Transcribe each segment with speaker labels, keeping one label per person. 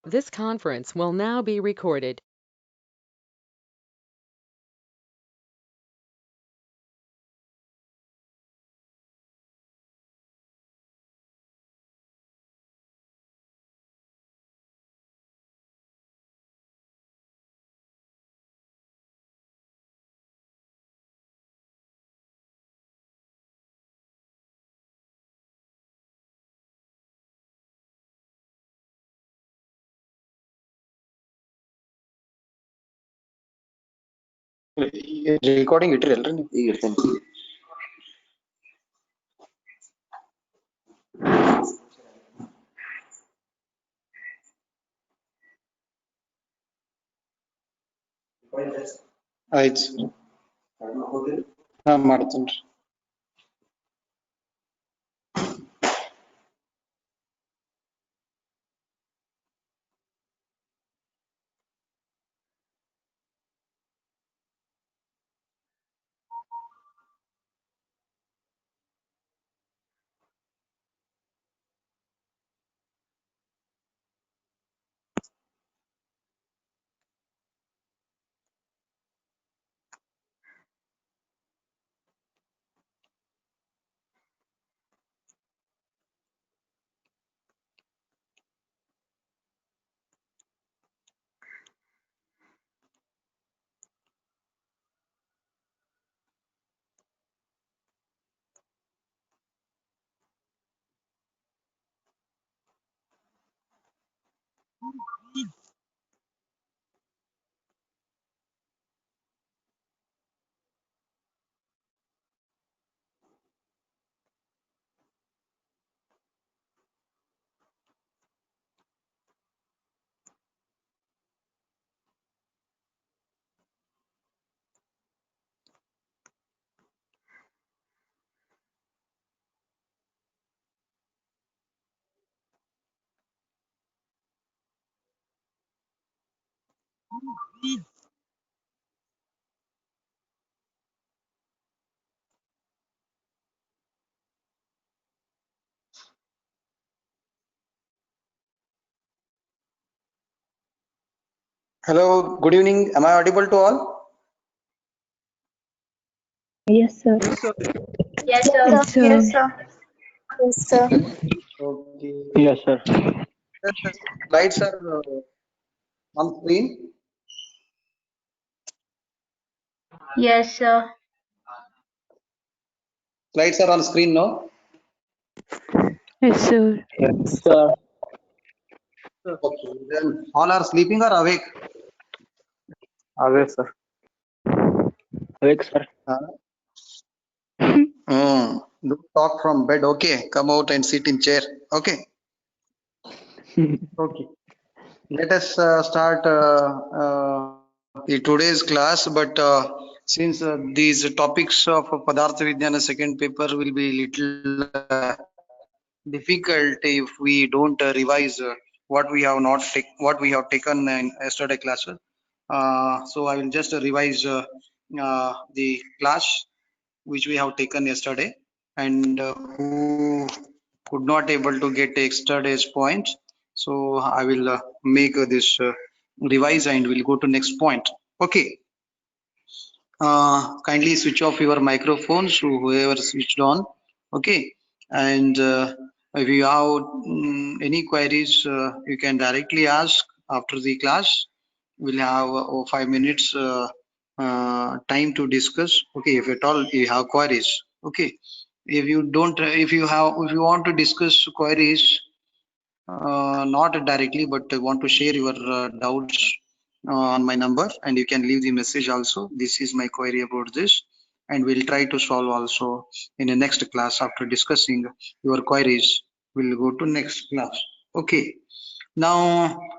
Speaker 1: This conference will now be recorded.
Speaker 2: Recording ಇಟ್ರಿ ಅಲ್ರಿ ನೀವು? ಈಗ ಇಡ್ತೇನೆ. ಆಯ್ತು ಹಾ ಮಾಡ್ತೇನ್ರಿ. Hello, good evening. Am I audible to all?
Speaker 3: Yes, sir.
Speaker 4: Yes, sir.
Speaker 3: Yes, sir.
Speaker 4: Yes, sir. Yes, sir.
Speaker 2: Okay.
Speaker 5: Yes, sir.
Speaker 2: The slides are on screen.
Speaker 4: Yes, sir.
Speaker 2: Slides are on screen now.
Speaker 3: Yes, sir.
Speaker 5: Yes, sir.
Speaker 2: Okay. Then all are sleeping or awake?
Speaker 5: Awake, sir. Awake, sir.
Speaker 2: Don't talk from bed. Okay. Come out and sit in chair. Okay. Okay. Let us start today's class. But since these topics of Padartha Vijnana second paper will be little difficult if we don't revise what we have not what we have taken in yesterday classes. So I will just revise the class which we have taken yesterday, and who could not able to get yesterday's point. So I will make this revise and we'll go to next point. Okay. Kindly switch off your microphones, whoever switched on. Okay. And if you have any queries, you can directly ask after the class. We'll have 5 minutes time to discuss. Okay, if at all you have queries. Okay, if you don't, if you want to discuss queries, not directly, but want to share your doubts on my number, and you can leave the message also. This is my query about this, and we'll try to solve also in the next class. After discussing your queries, we'll go to next class. Okay. Now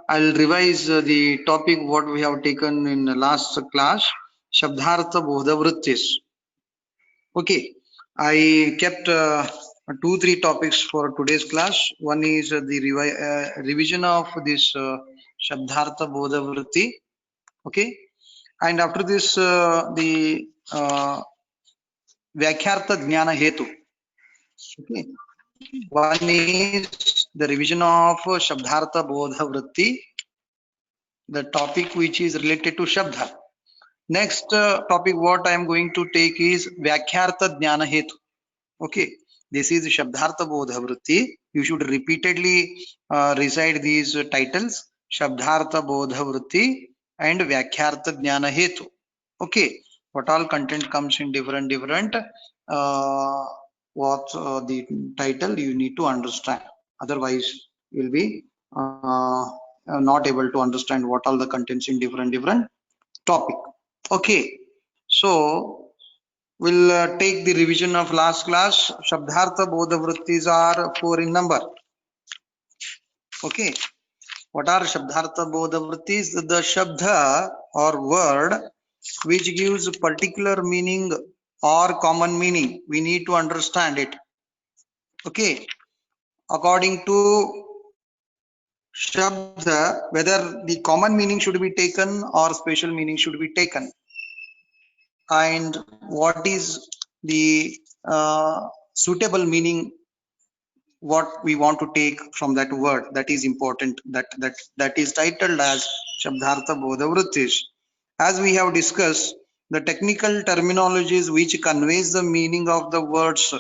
Speaker 2: I'll revise the topic what we have taken in the last class, Shabdhartha Bodha Vrittis. Okay, I kept 2-3 topics for today's class. One is the revision of this Shabdhartha Bodha Vritti. Okay, and after this the Vyakyartha Jnana Hetu. Okay. One is the revision of Shabdhartha Bodha Vritti, the topic which is related to Shabda. Next topic what I am going to take is Vyakhyartha Jnana Hetu. Okay, this is Shabdhartha Bodha Vritti. You should repeatedly recite these titles, Shabdhartha Bodha Vritti and Vyakhyartha Jnana Hetu. Okay, what all content comes in different what the title you need to understand. Otherwise, you will be not able to understand what all the contents in different topic. Okay, so we'll take the revision of last class. Shabdhartha Bodha Vrittis are 4 in number. Okay, what are Shabdhartha Bodha Vrittis? The Shabda or word which gives particular meaning or common meaning. We need to understand it. Okay, according to Shabda, whether the common meaning should be taken or special meaning should be taken. And what is the suitable meaning, what we want to take from that word, that is important, that is titled as Shabdhartha Bodha Vrittis. As we have discussed, the technical terminologies which conveys the meaning of the words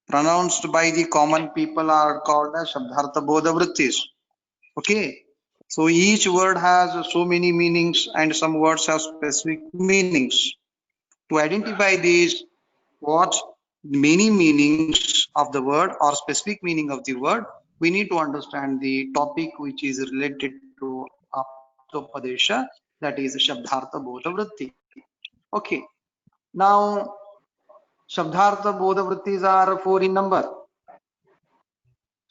Speaker 2: pronounced by the common people are called as Shabdhartha Bodha Vrittis. Okay, so each word has so many meanings and some words have specific meanings. To identify these, what many meanings of the word or specific meaning of the word, we need to understand the topic which is related to Aptopadesha, that is Shabdhartha Bodha Vritti. Okay, now Shabdhartha Bodha Vrittis are 4 in number.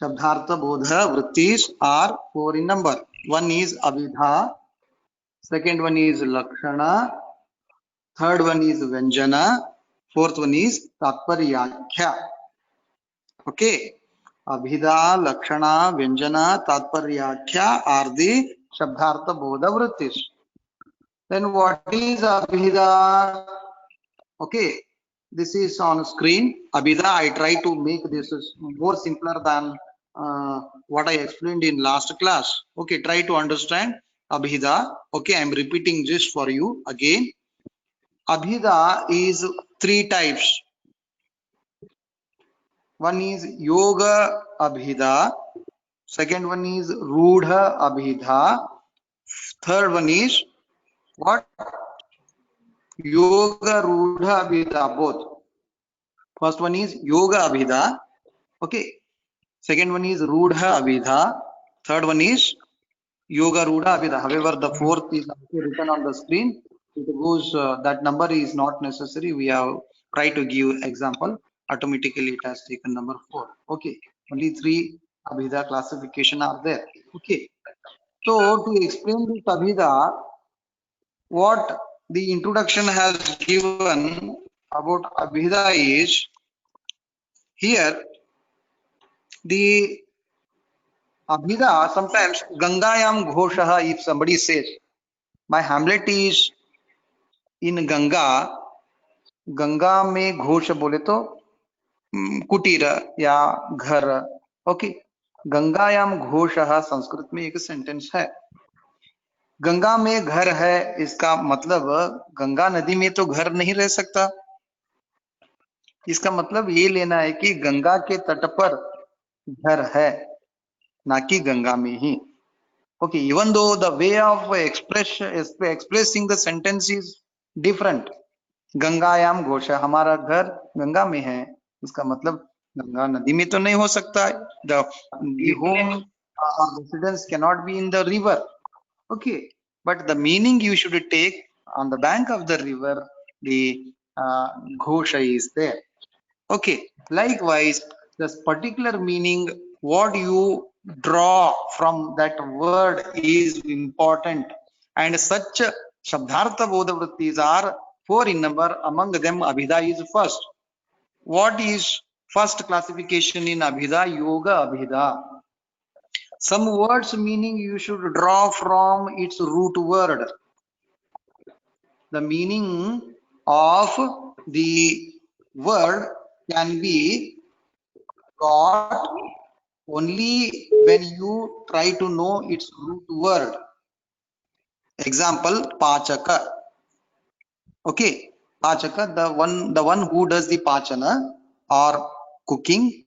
Speaker 2: Shabdhartha Bodha Vrittis are 4 in number. One is Abhidha, second one is Lakshana, third one is Vyanjana, fourth one is Tatparyakhya. Okay, Abhidha, Lakshana, Vyanjana, Tatparyakhya are the Shabdhartha Bodha Vrittis. Then what is Abhidha? Okay, this is on screen. Abhidha, I try to make this more simpler than what I explained in last class. Okay, try to understand Abhidha. Okay, I am repeating this for you again. Abhidha is 3 types. One is Yoga Abhidha, second one is Rudha Abhidha, third one is what? Yoga Rudha Abhidha, both. First one is Yoga Abhidha, okay. Second one is Rudha Abhidha, third one is Yoga Rudha Abhidha. However, the fourth is also written on the screen. It goes, that number is not necessary. We have tried to give example. Automatically it has taken number 4. Okay, only 3 Abhidha classification are there. Okay, so to explain this Abhidha, what the introduction has given about Abhidha is, here the Abhidha, sometimes Gangayam Ghoshaha, if somebody says my hamlet is in Ganga, Ganga में घोष बोले तो कुटीर या घर. Okay, गंगायाम घोषः Sanskrit में एक sentence है. गंगा में घर है, इसका मतलब गंगा नदी में तो घर नहीं रह सकता. इसका मतलब ये लेना है कि गंगा के तट पर घर है, ना कि गंगा में ही. Okay, even though the way of expressing the sentence is different. गंगायाम घोष, हमारा घर गंगा में है, इसका मतलब गंगा नदी में तो नहीं हो सकता. The home or residence can not be in the river. Okay, but the meaning you should take on the bank of the river, the ghosh is there. Okay, likewise this particular meaning what you draw from that word is important, and such Shabdhartha Bodha Vrittis are 4 in number. Among them Abhidha is first. What is first classification in Abhidha? Yoga Abhidha. Some words meaning you should draw from its root word. The meaning of the word can be got only when you try to know its root word. Example, pachaka. Okay, pachaka, the one who does the pachana or cooking,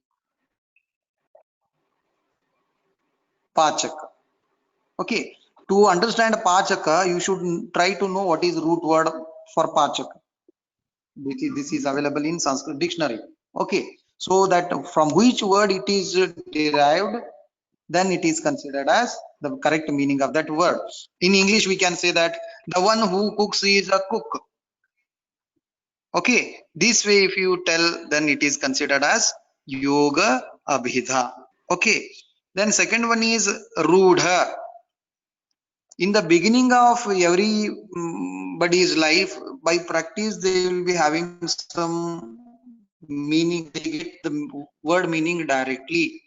Speaker 2: pachaka. Okay, to understand pachaka, you should try to know what is root word for pachaka. This is available in Sanskrit dictionary. Okay, so that from which word it is derived, then it is considered as the correct meaning of that word. In English, we can say that the one who cooks is a cook. Okay, this way if you tell, then it is considered as yoga abhidha. Okay, then second one is rudha. In the beginning of everybody's life, by practice they will be having some meaning. They get the word meaning directly.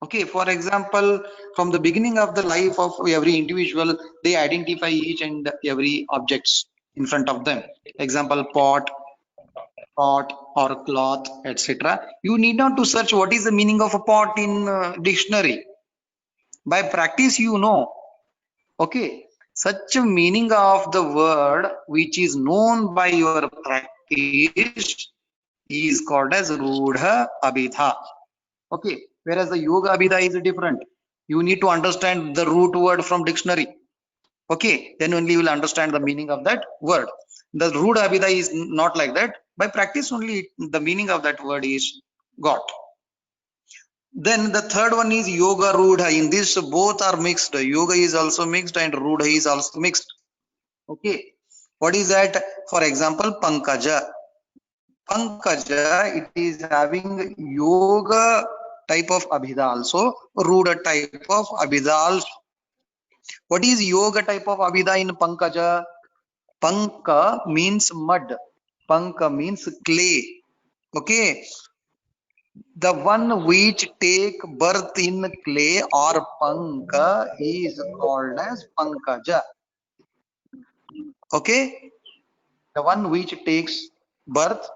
Speaker 2: Okay, for example, from the beginning of the life of every individual, they identify each and every objects in front of them. Example, pot or cloth, etc. You need not to search what is the meaning of a pot in dictionary. By practice, you know. Okay, such a meaning of the word which is known by your practice is called as rudha abhidha. Okay, whereas the yoga abhidha is different. You need to understand the root word from dictionary. Okay, then only you will understand the meaning of that word. The rudha abhidha is not like that. By practice only the meaning of that word is got. Then the third one is yoga rudha. In this both are mixed. Yoga is also mixed and rudha is also mixed. Okay, what is that? For example, pankaja. Pankaja, it is having yoga type of abhidha also, rudha type of abhidha also. What is yoga type of abhidha in pankaja? Panka means mud. Panka means clay. Okay, the one which take birth in clay or panka is called as pankaja. Okay, the one which takes birth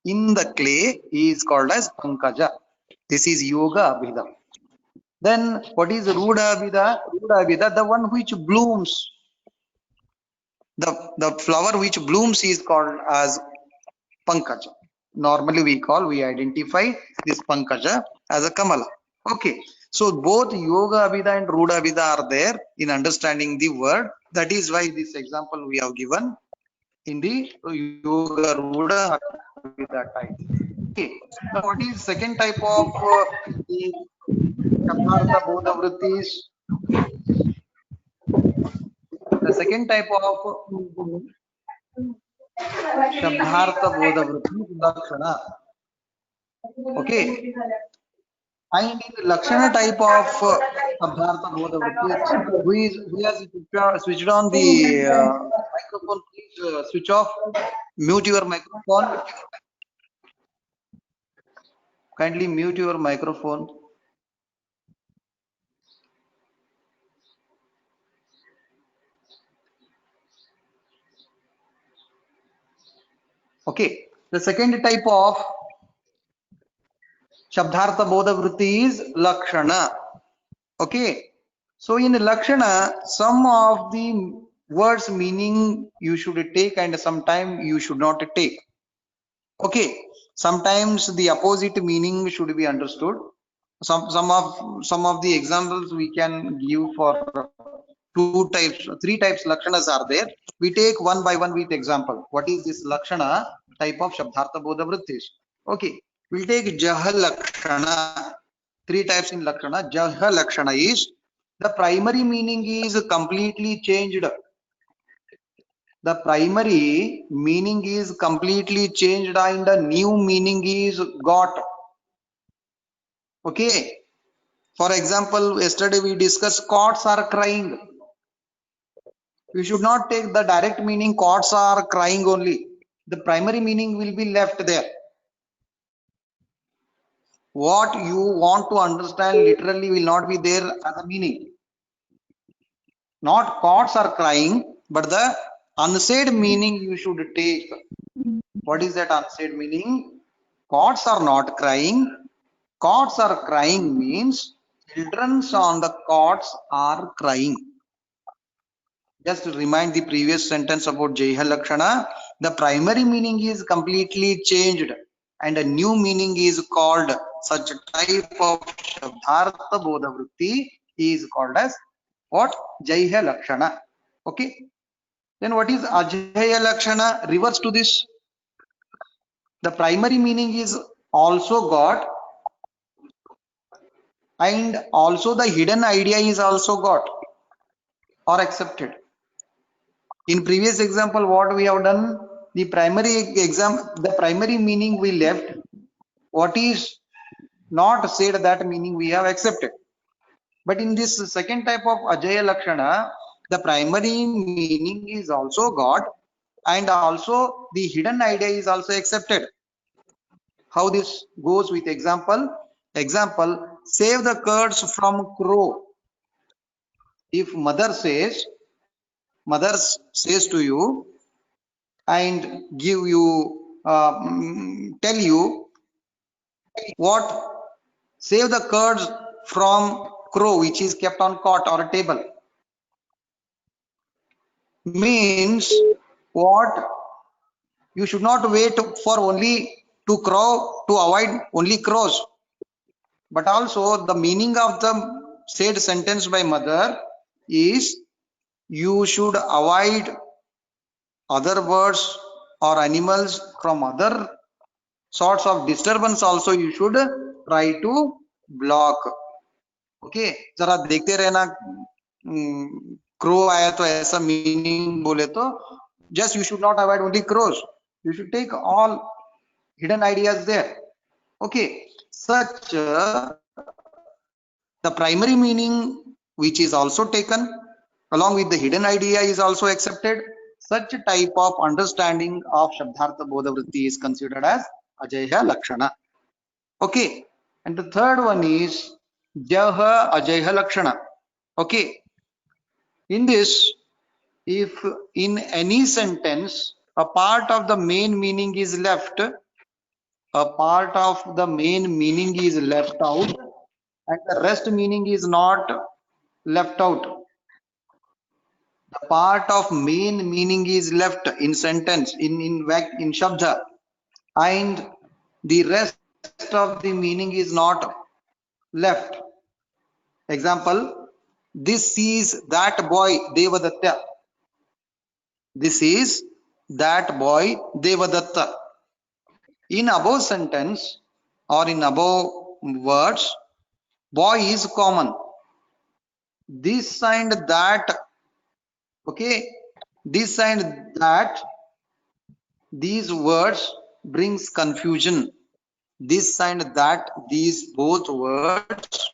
Speaker 2: in the clay is called as pankaja. This is yoga abhidha. Then what is rudha abhidha? Rudha abhidha, the one which blooms. The flower which blooms is called as pankaja. Normally we identify this pankaja as a kamala. Okay, so both yoga abhidha and rudha abhidha are there in understanding the word. That is why this example we have given in the yoga rudha abhidha type. Okay, now what is second type of the Shabdartha bodha vrittis? The second type of Shabdartha bodha vrittis is Lakshana. Okay, and in the Lakshana type of Shabdartha bodha vrittis, who has switched on the microphone? Please switch off, mute your microphone. Kindly mute your microphone. Okay, the second type of Shabdartha bodha vritti is Lakshana. Okay, so in Lakshana, some of the words meaning you should take and sometimes you should not take. Okay, sometimes the opposite meaning should be understood. Some of the examples we can give for three types Lakshanas are there. We take one by one with example. What is this Lakshana type of Shabdartha bodha vrittis? Okay, we'll take Jaha Lakshana. Three types in Lakshana. Jaha Lakshana is the primary meaning is completely changed. The primary meaning is completely changed and the new meaning is got. Okay, for example, yesterday we discussed cats are crying. You should not take the direct meaning cats are crying only. The primary meaning will be left there. What you want to understand literally will not be there as a meaning. Not cats are crying, but the unsaid meaning you should take. What is that unsaid meaning? Cats are not crying. Cats are crying means children on the cots are crying. Just to remind the previous sentence about Jaiha Lakshana, the primary meaning is completely changed and a new meaning is called. Such type of Shabdartha Bodha Vritti is called as what? Jaiha Lakshana. Okay. Then what is Ajaya Lakshana? Reverse to this. The primary meaning is also got, and also the hidden idea is also got or accepted. In previous example, what we have done, the primary meaning we left. What is not said, that meaning we have accepted. But in this second type of Ajaya Lakshana, the primary meaning is also got, and also the hidden idea is also accepted. How this goes with example? Example, save the curds from crow. If mother says to you and give you tell you what, save the curds from crow which is kept on cot or a table, means what? You should not wait for only to crow to avoid only crows, but also the meaning of the said sentence by mother is you should avoid other birds or animals from other sorts of disturbance also, you should try to block. Okay जरा देखते रहना, crow आया तो ऐसा meaning बोले तो just you should not avoid only crows, you should take all hidden ideas there. Okay, such the primary meaning which is also taken along with the hidden idea is also accepted. Such a type of understanding of Shabdartha Bodha Vritti is considered as Ajaya Lakshana. Okay, and the third one is Jaha Ajaya Lakshana. Okay, in this, if in any sentence a part of the main meaning is left, a part of the main meaning is left out, and the rest meaning is not left out. The part of main meaning is left in sentence, in shabda, and the rest of the meaning is not left. Example, this is that boy Devadatta. This is that boy Devadatta. In above sentence or in above words, boy is common. This and that, okay, this and that, these words brings confusion. This and that, these both words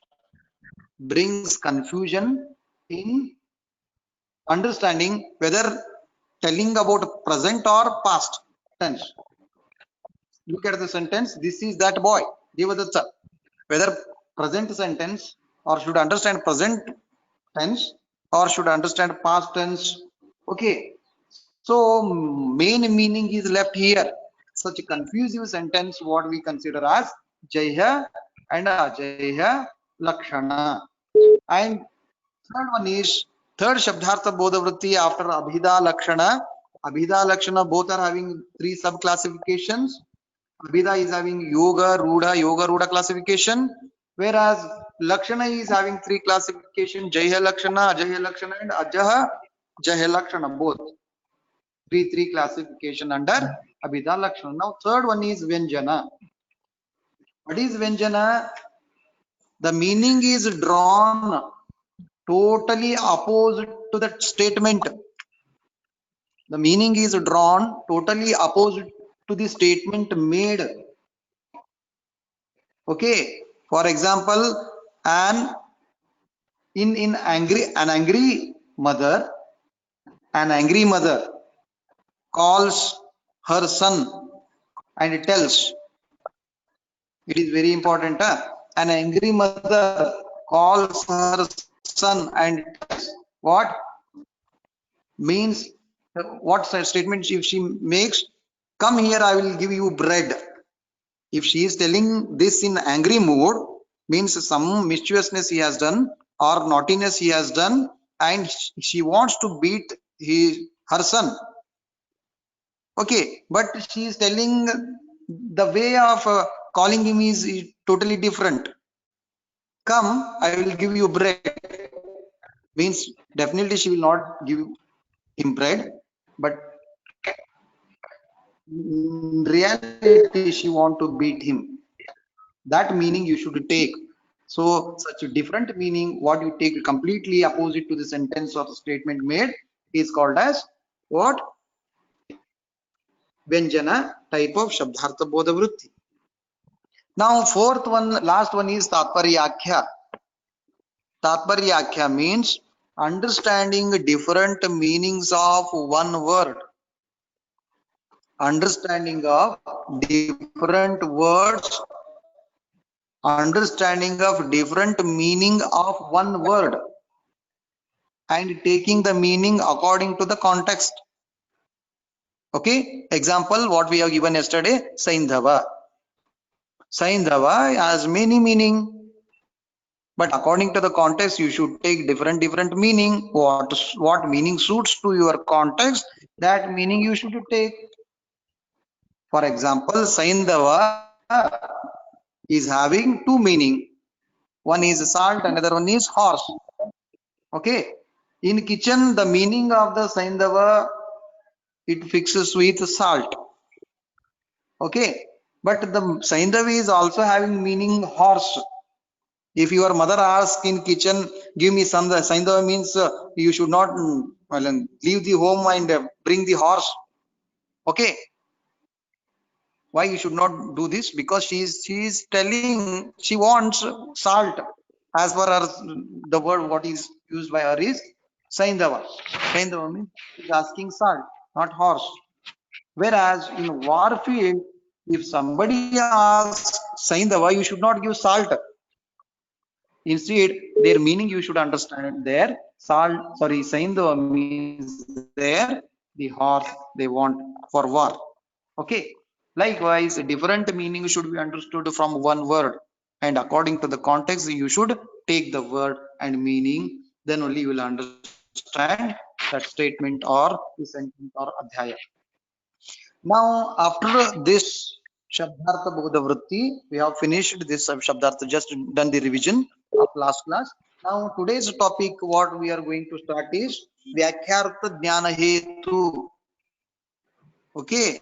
Speaker 2: brings confusion in understanding whether telling about present or past tense. Look at the sentence, this is that boy Devadatta. Whether present sentence or should understand present tense or should understand past tense. Okay, so main meaning is left here. Such a confusive sentence what we consider as Jaiha and Ajaiha Lakshana. And third one is third Shabdartha Bodha Vritti after Abhida Lakshana. Abhida Lakshana both are having three sub classifications. Abhida is having Yoga Rudha classification, whereas Lakshana is having three classification: Jaiha Lakshana, Ajaiha Lakshana, and Ajaha Jaiha Lakshana, both. Three classification under Abhida Lakshana. Now third one is Vyanjana. What is Vyanjana? The meaning is drawn totally opposite to that statement. The meaning is drawn totally opposite to the statement made. Okay, for example, an angry mother calls her son and tells, it is very important, an angry mother calls her son and tells what means, what statement if she makes, come here, I will give you bread. If she is telling this in angry mood, means some mischievousness he has done or naughtiness he has done, and she wants to beat her son. Okay, but she is telling the way of calling him is totally different. Come, I will give you bread. Means definitely she will not give him bread, but in reality she want to beat him. That meaning you should take. So such a different meaning, what you take completely opposite to the sentence or the statement made is called as what? Vyanjana type of Shabdartha Bodha Vritti. Now fourth one, last one is Tatparyakhya. Tatparyakhya means understanding different meanings of one word. Understanding of different words, understanding of different meaning of one word, and taking the meaning according to the context. Okay, example what we have given yesterday, Saindhava. Saindhava has many meaning, but according to the context you should take different meaning. What meaning suits to your context, that meaning you should take. For example, Saindhava is having two meaning. One is salt, another one is horse. Okay, in kitchen the meaning of the Saindhava, it fixes with salt. Okay, but the Saindhavi is also having meaning horse. If your mother asks in kitchen, give me some, the Saindhava means you should not leave the home and bring the horse. Okay, why you should not do this? Because she is telling she wants salt. As per her, the word what is used by her is Saindhava. Saindhava means she is asking salt, not horse. Whereas in warfield, if somebody asks Saindhava, you should not give salt. Instead, their meaning you should understand there. Salt, sorry, Saindhava means there the horse they want for war. Okay. Likewise, different meaning should be understood from one word, and according to the context, you should take the word and meaning. Then only you will understand that statement or the sentence or adhyaya. Now, after this Shabdartha Bodha Vritti, we have finished this Shabdartha, just done the revision of last class. Now, today's topic, what we are going to start is Vyakhyartha Jnana Hetu. Okay.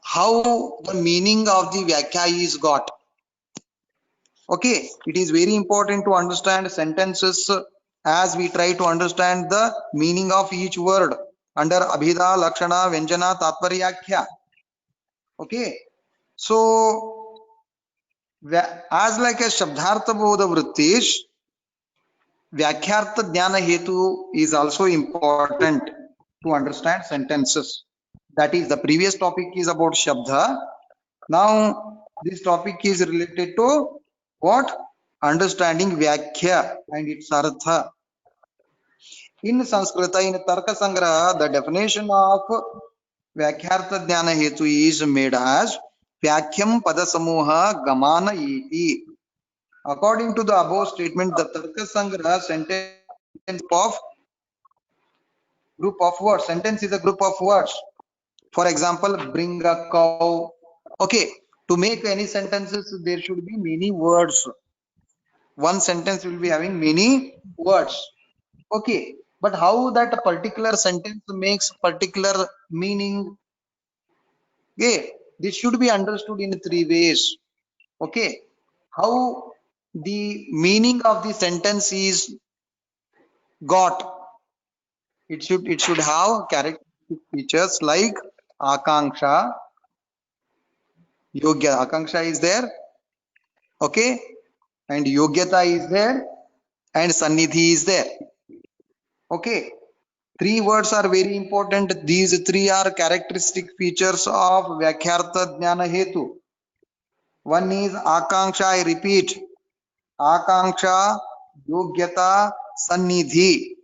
Speaker 2: How the meaning of the Vyakya is got. Okay. It is very important to understand sentences as we try to understand the meaning of each word under Abhida, Lakshana, Vyanjana, Tatparyakhya. Okay, so as like a Shabdartha Bodha Vrittish, Vyakhyartha Jnana Hetu is also important to understand sentences. That is, the previous topic is about Shabda. Now, this topic is related to what? Understanding Vyakya and its Artha. In Sanskrita, in Tarka Sangraha, the definition of Vyakhyartha Jnana Hetu is made as Vyakyam Padasamuha Gamana iti. According to the above statement, the Tarka Sangraha sentence of group of words. Sentence is a group of words. For example, bring a cow. Okay, to make any sentences, there should be many words. One sentence will be having many words. Okay, but how that particular sentence makes particular meaning? Okay, this should be understood in three ways. Okay, how the meaning of the sentence is got. It should have characteristic features like akanksha, yogya. Akanksha is there, okay, and yogyata is there, and sannidhi is there. Okay, three words are very important. These three are characteristic features of Vyakhyartha Jnana Hetu. One is akanksha, I repeat, akanksha, yogyata, sannidhi.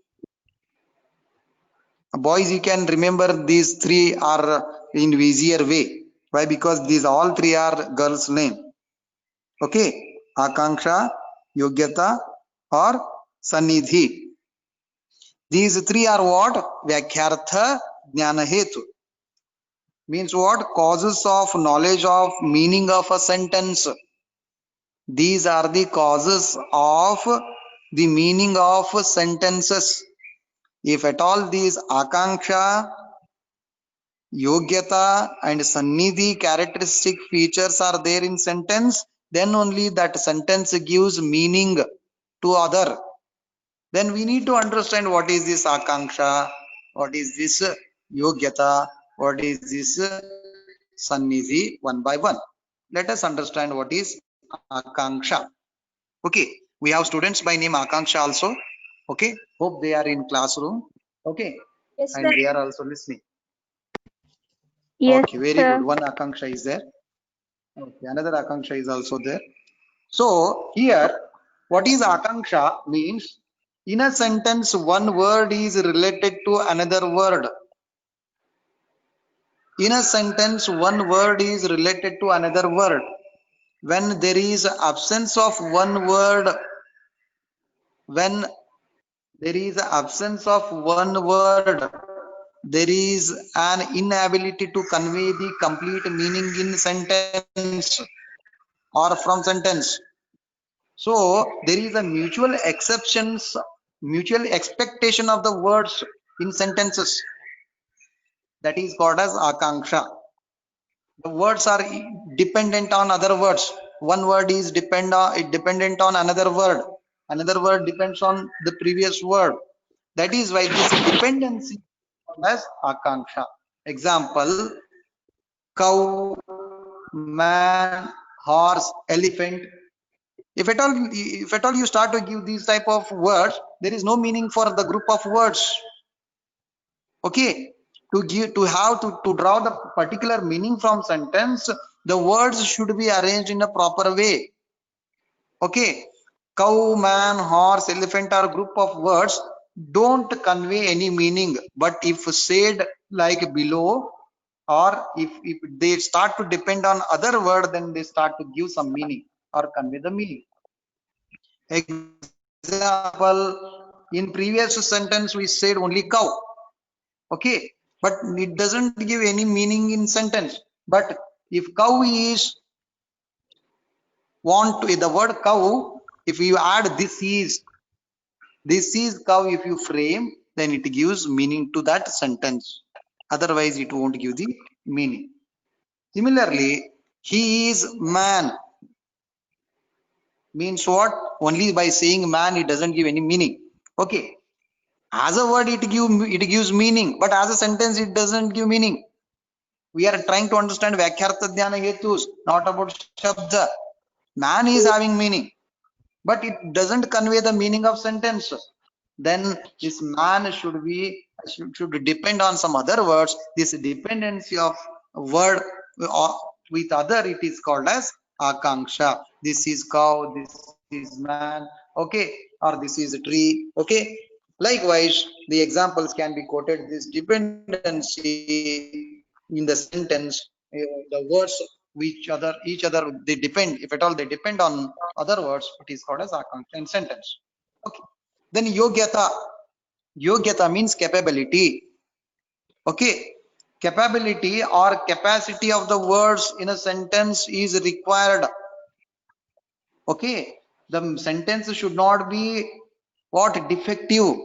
Speaker 2: Boys, you can remember these three are in easier way. Why? Because these all three are girls' name. Okay, akanksha, yogyata, or sannidhi. These three are what? Vyakyartha, Jnana Hetu. Means what? Causes of knowledge of meaning of a sentence. These are the causes of the meaning of sentences. If at all these Akanksha, Yogyata and Sannidhi characteristic features are there in sentence, then only that sentence gives meaning to other. Then we need to understand what is this Akanksha, what is this Yogyata, what is this Sannidhi, one by one. Let us understand what is Akanksha. Okay, we have students by name Akanksha also. Okay, hope they are in classroom. Okay,
Speaker 4: Yes,
Speaker 2: and
Speaker 4: sir.
Speaker 2: they are also listening.
Speaker 3: Yes,
Speaker 2: Okay, very
Speaker 3: sir.
Speaker 2: good. One Akanksha is there. Okay, another Akanksha is also there. So here, what is Akanksha means? In a sentence, one word is related to another word. In a sentence, one word is related to another word. When there is absence of one word, when there is absence of one word, there is an inability to convey the complete meaning in sentence or from sentence. So there is a mutual exceptions, mutual expectation of the words in sentences. That is called as Akanksha. The words are dependent on other words. One word is dependent on another word. Another word depends on the previous word. That is why this dependency is called as Akanksha. Example: cow, man, horse, elephant. If at all you start to give these type of words, there is no meaning for the group of words. Okay, to draw the particular meaning from sentence, the words should be arranged in a proper way. Okay, cow, man, horse, elephant are group of words, don't convey any meaning, but if said like below, or if they start to depend on other word, then they start to give some meaning or convey the meaning. Example, in previous sentence we said only cow. Okay, but it doesn't give any meaning in sentence. But if cow is the word cow, if you add this is cow, if you frame, then it gives meaning to that sentence. Otherwise it won't give the meaning. Similarly, he is man means what? Only by saying man it doesn't give any meaning. Okay, as a word it gives meaning, but as a sentence it doesn't give meaning. We are trying to understand Vyakyartha Dhyana Hetus, not about Shabda. Man is having meaning, but it doesn't convey the meaning of sentence. Then this man should depend on some other words. This dependency of word with other, it is called as Akanksha. This is cow, this is man, okay, or this is a tree, okay. Likewise, the examples can be quoted. This dependency in the sentence, the words each other they depend. If at all they depend on other words, it is called as Akanksha in sentence. Okay. Then Yogyata means capability. Okay, capability or capacity of the words in a sentence is required. Okay, the sentence should not be what? Defective.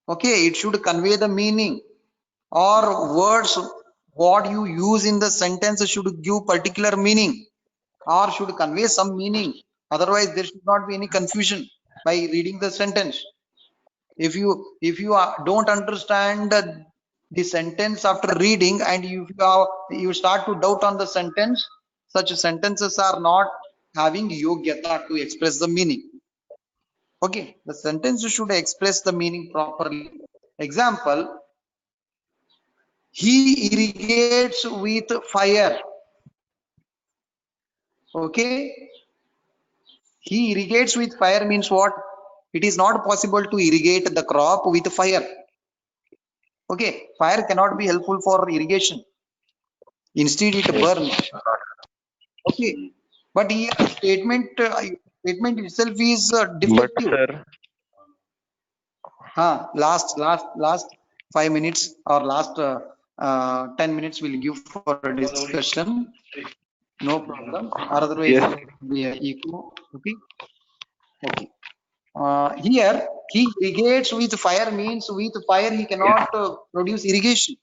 Speaker 2: Okay, it should convey the meaning, or words what you use in the sentence should give particular meaning or should convey some meaning. Otherwise there should not be any confusion by reading the sentence. If you don't understand the sentence after reading, and you start to doubt on the sentence, such sentences are not having yogyata to express the meaning. Okay, the sentence should express the meaning properly. Example: he irrigates with fire. Okay, he irrigates with fire means what? It is not possible to irrigate the crop with fire. Okay, fire cannot be helpful for irrigation. Instead, it burns. Okay, but here statement itself is
Speaker 6: But
Speaker 2: defective.
Speaker 6: sir,
Speaker 2: Last 5 minutes or last 10 minutes we'll give for a discussion. No problem. Otherwise,
Speaker 5: Yes.
Speaker 2: it will be equal. Okay. Okay. Here he irrigates with fire means with fire he cannot produce irrigation,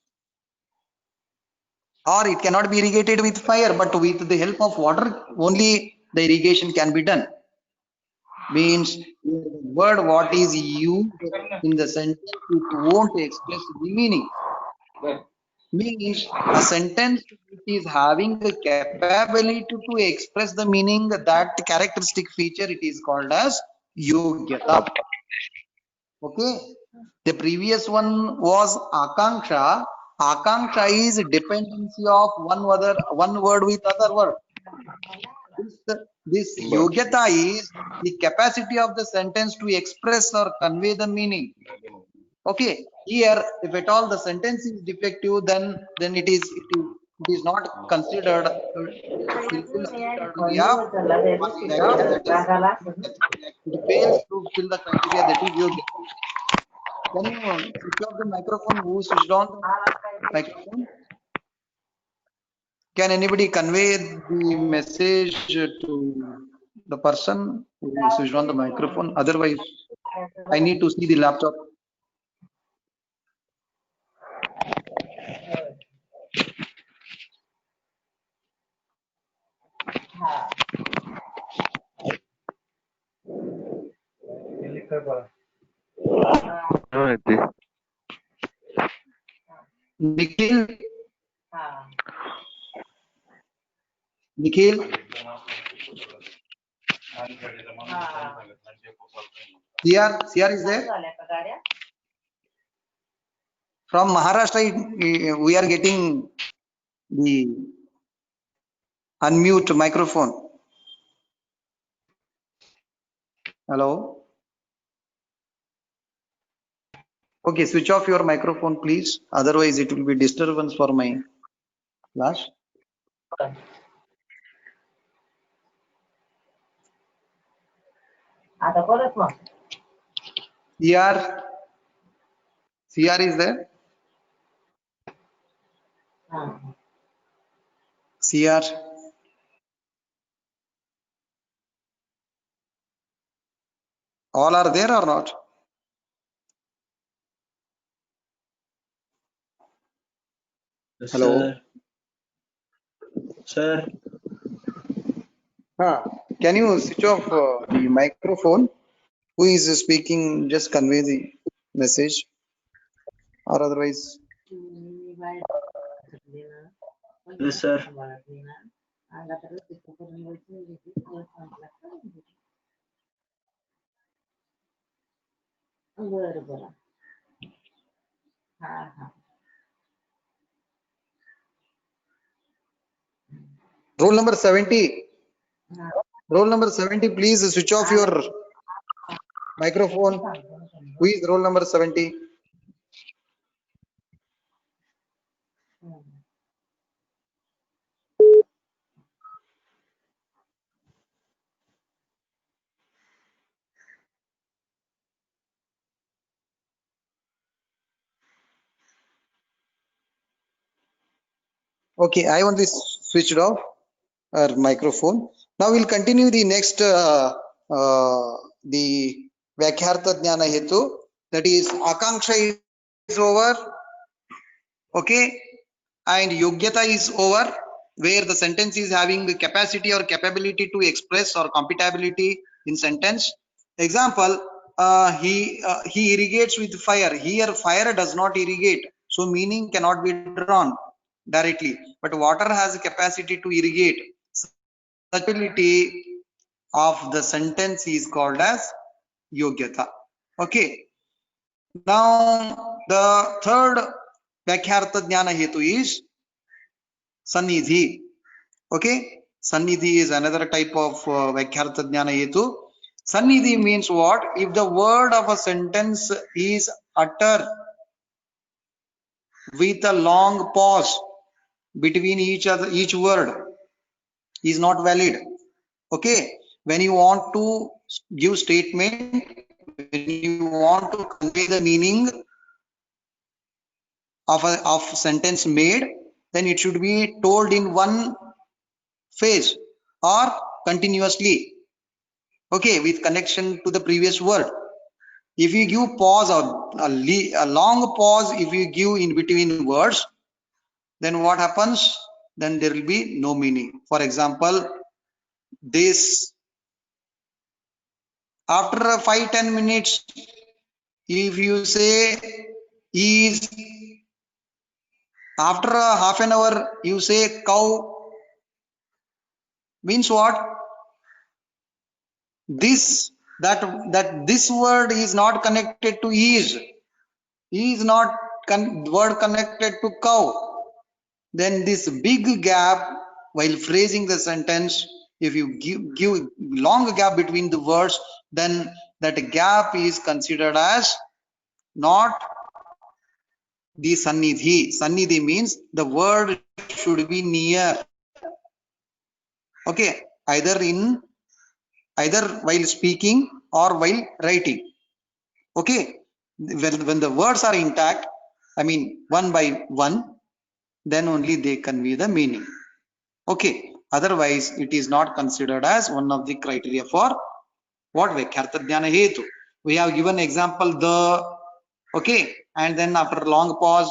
Speaker 2: or it cannot be irrigated with fire, but with the help of water only the irrigation can be done. Means the word what is used in the sentence it won't express the meaning. Means a sentence which is having the capability to express the meaning, that characteristic feature, it is called as yogyata. Okay. The previous one was akanksha. Akanksha is dependency of one word with other word. This yogyata is the capacity of the sentence to express or convey the meaning. Okay, here if at all the sentence is defective, then it is not considered fulfills the criteria of yogyata, that is it fails to fill the criteria, that is yogyata. Can you switch off the microphone? Who switched on the microphone? Can anybody convey the message to the person who switched on the microphone? Otherwise, I need to see the laptop. Nikhil? Nikhil? CR is there? From Maharashtra, we are getting the unmute microphone. Hello? Okay, switch off your microphone, please. Otherwise, it will be disturbance for my class. CR is there? CR. All are there or not? Hello?
Speaker 5: Sir.
Speaker 2: Can you switch off the microphone? Who is speaking? Just convey the message, or otherwise.
Speaker 5: Yes, sir.
Speaker 2: Roll number 70. Roll number 70, please switch off your microphone. Who is roll number 70? Okay, I only switched off our microphone. Now we'll continue the next the Vyakyartha Jnana Hetu, that is Akanksha is over, okay, and Yogyata is over, where the sentence is having the capacity or capability to express or compatibility in sentence. Example, he irrigates with fire. Here fire does not irrigate, so meaning cannot be drawn directly, but water has a capacity to irrigate. Such ability of the sentence is called as yogyata. Okay. Now the third Vyakyartha Jnana Hetu is Sannidhi. Okay. Sannidhi is another type of Vyakyartha Jnana Hetu. Sannidhi means what? If the word of a sentence is uttered with a long pause between each word is not valid. Okay, when you want to give statement, when when you want to convey the meaning of a sentence made, then it should be told in one phase or continuously, okay, with connection to the previous word. If you give pause or a long pause, if you give in between words, then what happens? Then there will be no meaning. For example, this, after 5-10 minutes, if you say is, after a half an hour you say cow, means what? This, that this word is not connected to is not word connected to cow. Then this big gap while phrasing the sentence, if you give long gap between the words, then that gap is considered as not the sannidhi. Sannidhi means the word should be near, okay, either while speaking or while writing, okay. When the words are intact, I mean one by one, then only they convey the meaning, okay. Otherwise it is not considered as one of the criteria for what? Vakyartha jnana hetu. We have given example the, okay, and then after a long pause,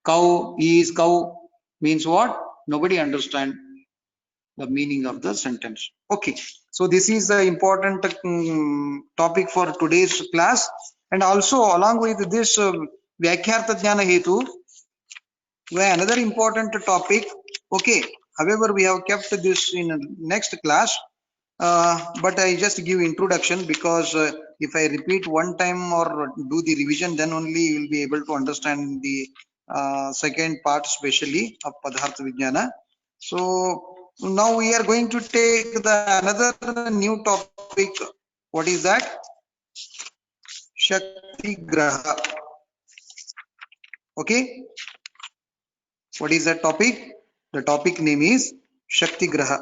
Speaker 2: cow is cow means what? Nobody understand the meaning of the sentence, okay. So this is the important topic for today's class. And also along with this Vakyartha jnana hetu, we have another important topic, okay. However, we have kept this in next class, but I just give introduction because if I repeat one time or do the revision, then only you will be able to understand the second part, especially of Padartha Vijnana. So now we are going to take the another new topic. What is that? Shakti Graha. Okay. What is that topic? The topic name is Shakti Graha.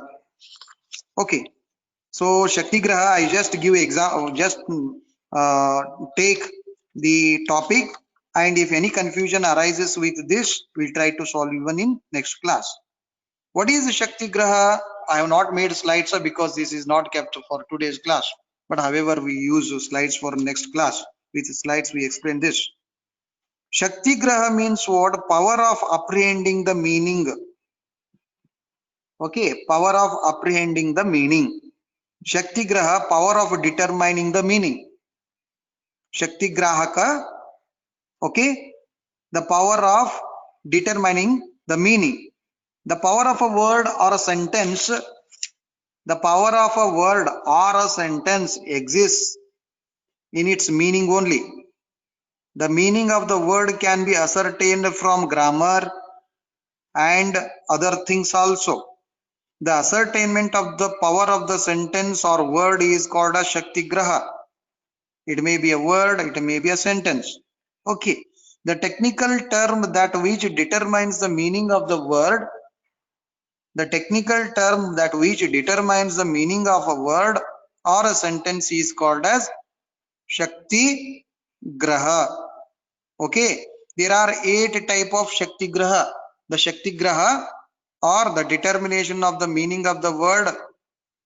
Speaker 2: Okay. So Shakti Graha, I just give example, just take the topic, and if any confusion arises with this, we'll try to solve even in next class. What is Shakti Graha? I have not made slides because this is not kept for today's class. But however, we use slides for next class. With slides, we explain this. Shakti Graha means what? Power of apprehending the meaning. Okay, power of apprehending the meaning. Shakti Graha, power of determining the meaning. Shakti Grahaka, okay, the power of determining the meaning. The power of a word or a sentence, the power of a word or a sentence exists in its meaning only. The meaning of the word can be ascertained from grammar and other things also. The ascertainment of the power of the sentence or word is called a Shakti Graha. It may be a word, it may be a sentence. Okay. The technical term that which determines the meaning of the word, the technical term that which determines the meaning of a word or a sentence is called as Shakti Graha. Okay. There are 8 type of Shakti Graha. The Shakti Graha or the determination of the meaning of the word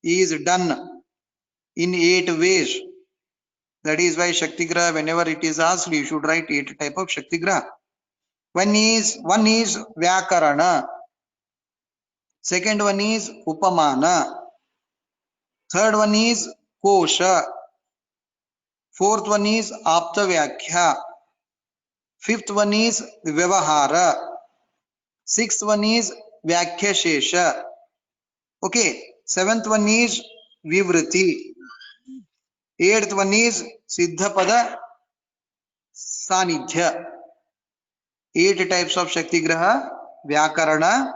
Speaker 2: is done in 8 ways. That is why Shakti Graha, whenever it is asked, you should write 8 type of Shakti Graha. One is Vyakarana. Second one is Upamana. Third one is Kosha. Fourth one is Apta Vyakhya. Fifth one is Vyavahara. Sixth one is Vyakhya Shesha. Okay. Seventh one is Vivriti. Eighth one is Siddhapada Sanidhya. 8 types of Shakti Graha: Vyakarana,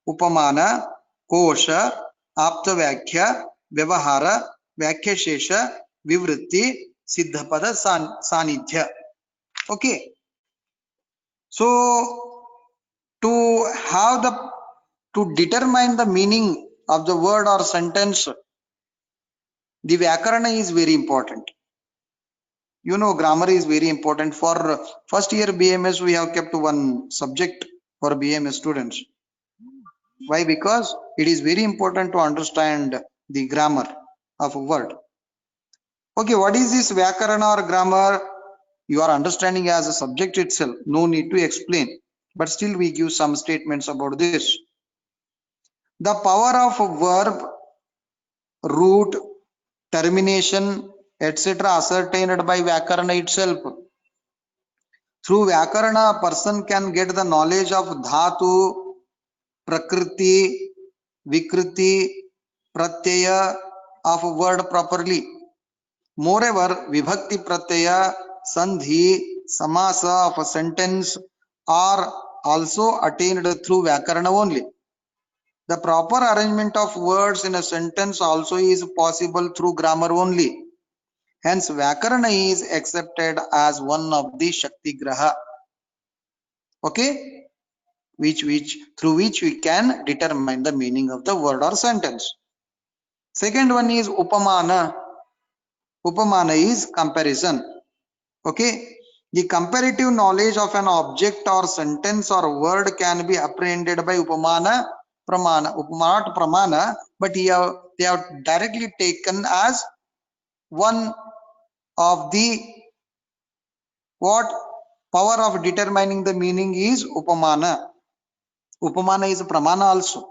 Speaker 2: Upamana, Kosha, Apta Vyakhya, Vyavahara, Vyakhya Shesha, Vivritti, Siddhapada Sanidhya. Okay. So to determine the meaning of the word or sentence, the Vyakarana is very important. You know, grammar is very important. For first year BMS, we have kept one subject for BMS students. Why? Because it is very important to understand the grammar of a word. Okay, what is this Vyakarana or grammar? You are understanding as a subject itself. No need to explain. But still we give some statements about this. The power of a verb, root, termination, etc. ascertained by Vyakarana itself. Through Vyakarana, a person can get the knowledge of dhatu, prakriti, vikriti, pratyaya of a word properly. Moreover, vibhakti pratyaya, sandhi, samasa of a sentence are also attained through Vyakarana only. The proper arrangement of words in a sentence also is possible through grammar only. Hence, Vyakarana is accepted as one of the Shakti Graha. Okay? Through which we can determine the meaning of the word or sentence. Second one is Upamana. Upamana is comparison. Okay? The comparative knowledge of an object or sentence or word can be apprehended by Upamana, Pramana. Upamana, Pramana, but they have directly taken as one of the what power of determining the meaning is Upamana. Upamana is Pramana also.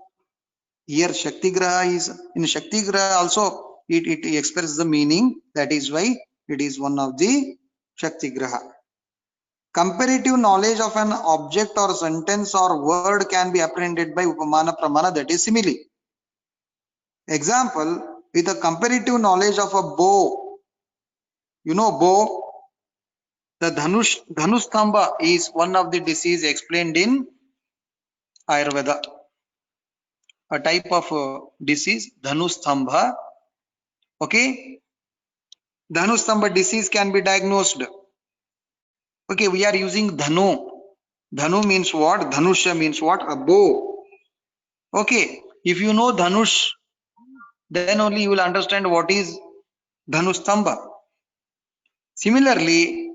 Speaker 2: Here Shakti Graha is in Shakti Graha also it expresses the meaning. That is why it is one of the Shakti Graha. Comparative knowledge of an object or sentence or word can be apprehended by Upamana Pramana, that is simile. Example, with a comparative knowledge of a bow, you know bow, the Dhanustamba is one of the disease explained in Ayurveda. A type of disease, Dhanustamba. Okay, Dhanustamba disease can be diagnosed. Okay, we are using Dhanu. Dhanu means what? Dhanusha means what? A bow. Okay, if you know Dhanush, then only you will understand what is Dhanustamba. Similarly,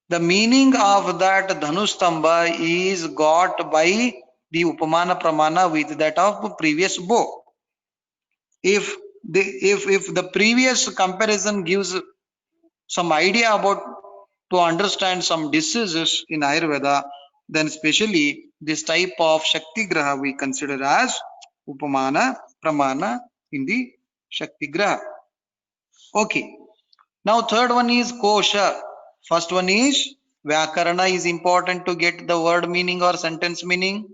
Speaker 2: the meaning of that Dhanustamba is got by the Upamana Pramana with that of previous bow. If the previous comparison gives some idea about to understand some diseases in Ayurveda, then especially this type of Shakti Graha we consider as Upamana Pramana in the Shakti Graha. Okay. Now third one is Kosha. First one is Vyakarana is important to get the word meaning or sentence meaning.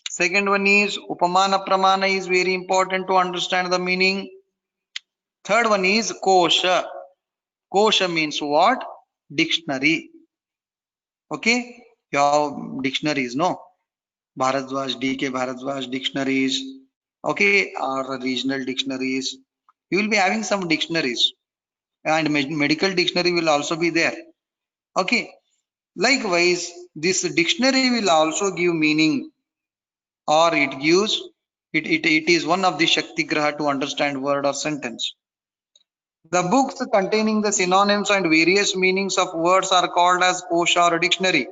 Speaker 2: Second one is Upamana Pramana is very important to understand the meaning. Third one is Kosha. Kosha means what? Dictionary. Okay, you have dictionaries, no? Bharadwaj, DK Bharadwaj dictionaries, okay, or regional dictionaries. You will be having some dictionaries, and medical dictionary will also be there. Okay, likewise, this dictionary will also give meaning, or it gives it is one of the Shakti Graha to understand word or sentence. The books containing the synonyms and various meanings of words are called as Kosha or dictionary.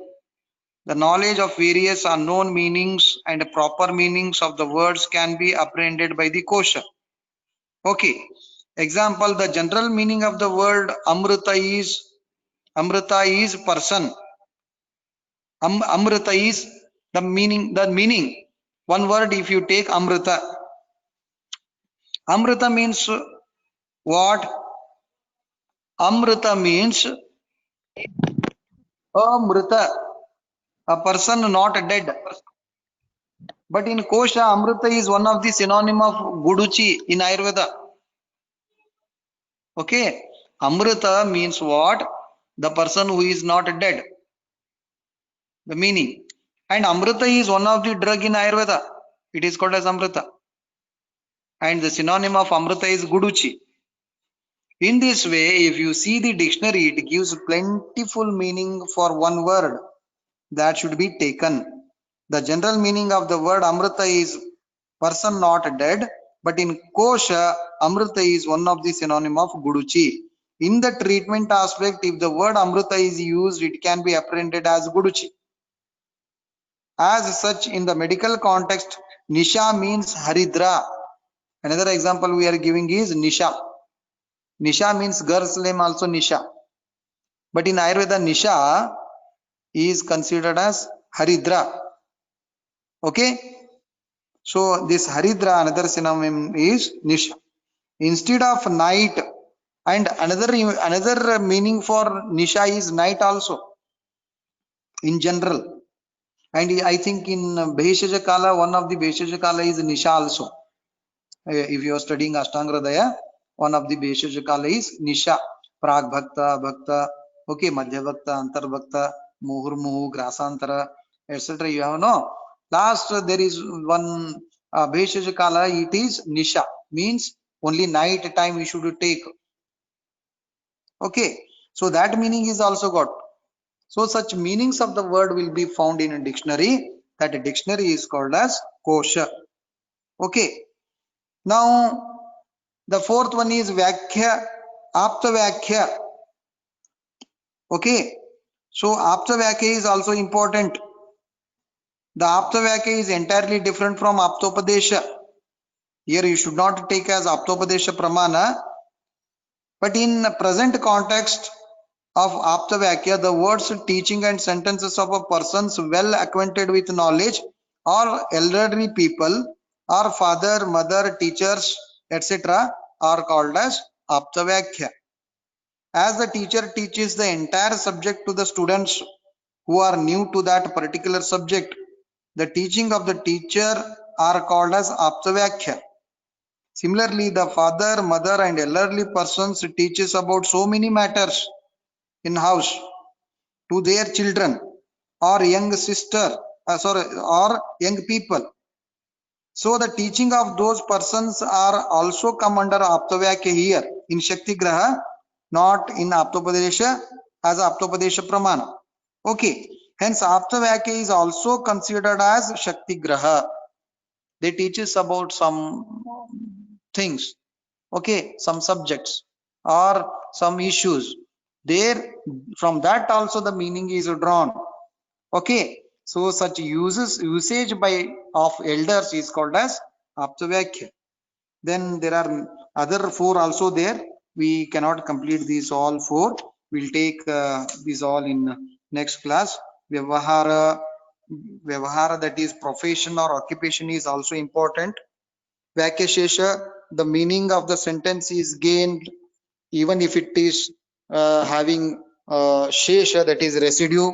Speaker 2: The knowledge of various unknown meanings and proper meanings of the words can be apprehended by the Kosha. Okay. Example, the general meaning of the word Amrita is person. Amrita is the meaning. One word, if you take Amrita. Amrita means what? Amrita means Amrita, a person not dead. But in Kosha, Amrita is one of the synonym of Guduchi in Ayurveda. Okay, Amrita means what? The person who is not dead. The meaning. And Amrita is one of the drug in Ayurveda. It is called as Amrita. And the synonym of Amrita is Guduchi. In this way, if you see the dictionary, it gives plentiful meaning for one word that should be taken. The general meaning of the word Amrita is person not dead, but in Kosha, Amrita is one of the synonym of Guduchi. In the treatment aspect, if the word Amruta is used, it can be apprehended as Guduchi. As such, in the medical context, Nisha means Haridra. Another example we are giving is Nisha. Nisha means girl's name also Nisha. But in Ayurveda, Nisha is considered as Haridra. Okay? So this Haridra, another synonym is Nisha. Instead of night, and another meaning for Nisha is night also in general. And I think in Bheshaja Kala, one of the Bheshaja Kala is Nisha also. If you are studying Ashtanga Hridaya, one of the Bheshaja Kala is Nisha. Prag Bhakta, Bhakta, okay, Madhya Bhakta, Antar Bhakta, Muhur, Grasantara, etc. You have no. Last there is one Bheshaja Kala, it is Nisha. Means only night time we should take. Okay, so that meaning is also got. So such meanings of the word will be found in a dictionary. That dictionary is called as kosha. Okay. Now the fourth one is Vyakya, Apta Vyakya. Okay. So Apta Vyakya is also important. The Apta Vyakya is entirely different from Aptopadesha. Here you should not take as Aptopadesha Pramana. But in present context of Apta Vyakya, the words, teaching and sentences of a persons well acquainted with knowledge or elderly people or father, mother, teachers, etc. are called as Apta Vyakya. As the teacher teaches the entire subject to the students who are new to that particular subject, the teaching of the teacher are called as Apta Vyakya. Similarly, the father, mother and elderly persons teaches about so many matters in house to their children or young sister, or young people. So the teaching of those persons are also come under Aptavyakya here in Shakti Graha, not in Aptopadesha as Aptopadesha Pramana. Okay, hence Aptavyakya is also considered as Shakti Graha. They teach us about some things, okay, some subjects or some issues. There, from that also the meaning is drawn. Okay, so such usage by of elders is called as Aptavyakya. Then there are other four also there. We cannot complete these all four. We'll take these all in next class. Vyavahara, that is profession or occupation, is also important. Vakyashesha, the meaning of the sentence is gained even if it is having shesha, that is residue,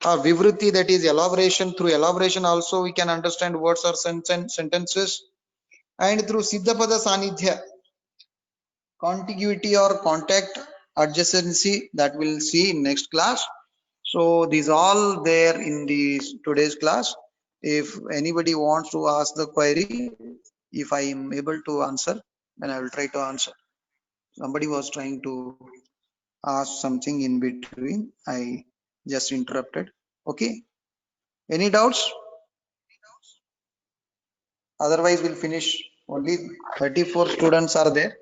Speaker 2: or vivruti, that is elaboration. Through elaboration also we can understand words or sentences. And through siddhapada sanidhya, contiguity or contact, adjacency, that we'll see in next class. So these all there in the today's class. If anybody wants to ask the query, if I am able to answer, then I will try to answer. Somebody was trying to ask something in between, I just interrupted. Okay, any doubts? Otherwise we'll finish. Only 34 students are there.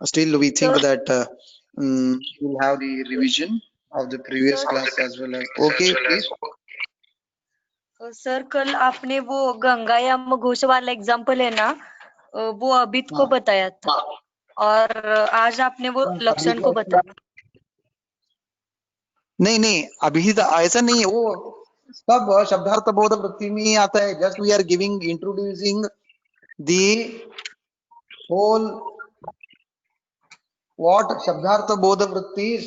Speaker 2: Still we think that we'll have the revision of the previous class as well as. Okay, please.
Speaker 6: Sir कल आपने वो गंगायाम घोष वाला example है ना, वो अभित को बताया था और आज आपने वो लक्षण को बताया.
Speaker 2: नहीं अभिहित ऐसा नहीं है, वो सब शब्दार्थ बोध वृत्ति में ही आता है. Just we are giving introducing the whole what Shabdartha Bodha Vrittis,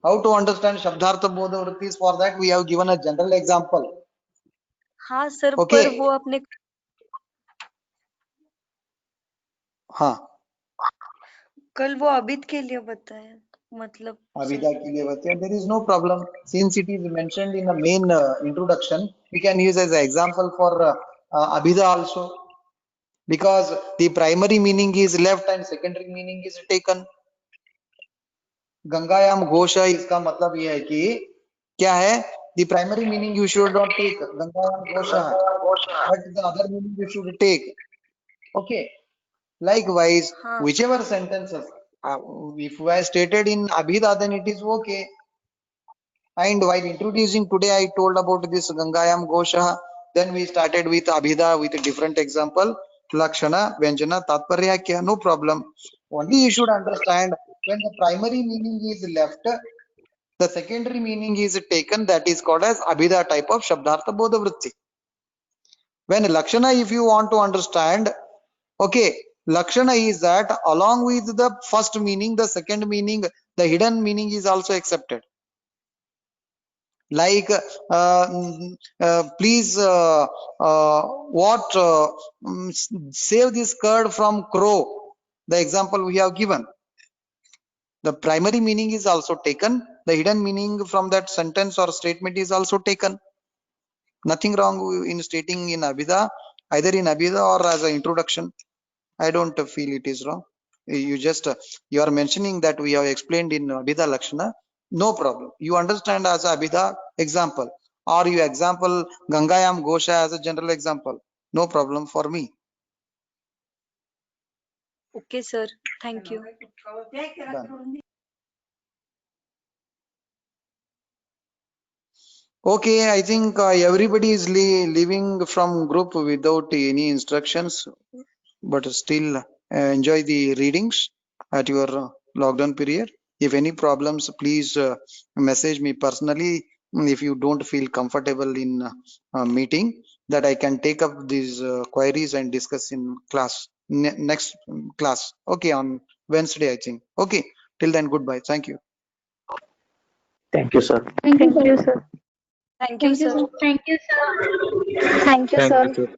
Speaker 2: how to understand Shabdartha Bodha Vrittis. For that we have given a general example.
Speaker 6: हाँ सर,
Speaker 2: okay.
Speaker 6: पर वो आपने कल वो अभित के लिए बताया, मतलब
Speaker 2: अभिदा के लिए बताया. There is no problem since it is mentioned in the main introduction. We can use as an example for Abhida also, because the primary meaning is left and secondary meaning is taken. गंगायाम Ghosh, इसका मतलब यह है कि क्या है, the primary meaning you should not take गंगायाम Ghosh, but the other meaning you should take. Okay, likewise whichever sentences If I stated in Abhida, then it is okay. And while introducing today, I told about this Gangayam Gosha. Then we started with Abhida with a different example. Lakshana, Vyanjana, Tatparya, kya, no problem. Only you should understand when the primary meaning is left, the secondary meaning is taken, that is called as Abhida type of Shabdartha Bodha Vritti. When Lakshana, if you want to understand, okay, Lakshana is that along with the first meaning, the second meaning, the hidden meaning is also accepted. Like, please, save this curd from crow. The example we have given. The primary meaning is also taken. The hidden meaning from that sentence or statement is also taken. Nothing wrong in stating in Abhida, either in Abhida or as an introduction. I don't feel it is wrong. You just, you are mentioning that we have explained in Abhida Lakshana. No problem. You understand as a Abhida example, or you example Gangayam Gosha as a general example. No problem for me.
Speaker 6: Okay, sir. Thank you.
Speaker 2: Done. Okay, I think everybody is leaving from group without any instructions, but still enjoy the readings at your lockdown period. If any problems, please message me personally. If you don't feel comfortable in meeting, that I can take up these queries and discuss in class, next class. Okay, on Wednesday, I think. Okay, till then, goodbye. Thank you.
Speaker 5: Thank you, sir.
Speaker 3: Thank you, sir.
Speaker 6: Thank you, sir.
Speaker 4: Thank you, sir. Thank you,
Speaker 7: Thank
Speaker 4: sir.
Speaker 7: you, sir.